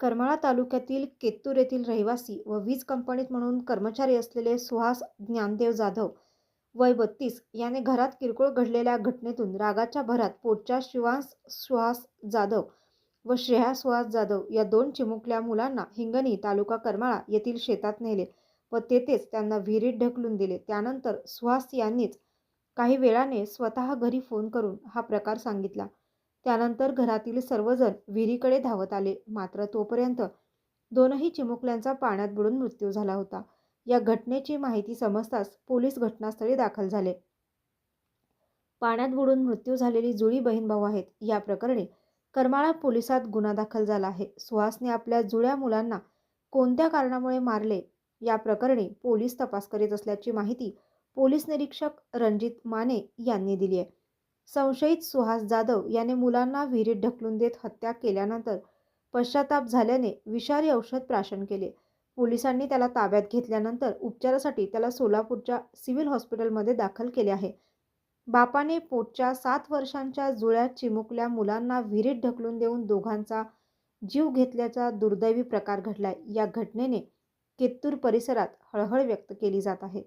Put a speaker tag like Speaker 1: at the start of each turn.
Speaker 1: करमाळा तालुक्यातील केतूर येथील रहिवासी व वीज कंपनीत म्हणून कर्मचारी असलेले सुहास ज्ञानदेव जाधव वय 32 याने घरात किरकोळ घडलेल्या घटनेतून रागाच्या भरात पोटच्या शिवांश सुहास जाधव व श्रेया सुहास जाधव या दोन चिमुकल्या मुलांना हिंगणी तालुका करमाळा येथील शेतात नेले व तेथेच त्यांना विहिरीत ढकलून दिले। त्यानंतर सुहास यांनीच काही वेळाने स्वतः घरी फोन करून हा प्रकार सांगितला। त्यानंतर घरातील सर्वजण विहिरीकडे धावत आले, मात्र तोपर्यंत दोनही चिमुकल्यांचा पाण्यात बुडून मृत्यू झाला होता। या घटनेची माहिती समजताच पोलीस घटनास्थळी दाखल झाले। पाण्यात बुडून मृत्यू झालेली जुळी बहीण भाऊ आहेत। या प्रकरणी करमाळा पोलिसात गुन्हा दाखल झाला आहे। सुहासने आपल्या जुळ्या मुलांना कोणत्या कारणामुळे मारले या प्रकरणी पोलीस तपास करीत असल्याची माहिती पोलीस निरीक्षक रणजित माने यांनी दिली आहे। संशयित सुहास जाधव याने मुलांना विहिरीत ढकलून देत हत्या केल्यानंतर पश्चाताप झाल्याने विषारी औषध प्राशन केले। पोलिसांनी त्याला ताब्यात घेतल्यानंतर उपचारासाठी त्याला सोलापूरच्या सिव्हिल हॉस्पिटलमध्ये दाखल केले आहे। बापाने पोटच्या 7 वर्षांच्या जुळ्या चिमुकल्या मुलांना विहिरीत ढकलून देऊन दोघांचा जीव घेतल्याचा दुर्दैवी प्रकार घडलाय। या घटनेने केतूर परिसरात हळहळ व्यक्त केली जात आहे।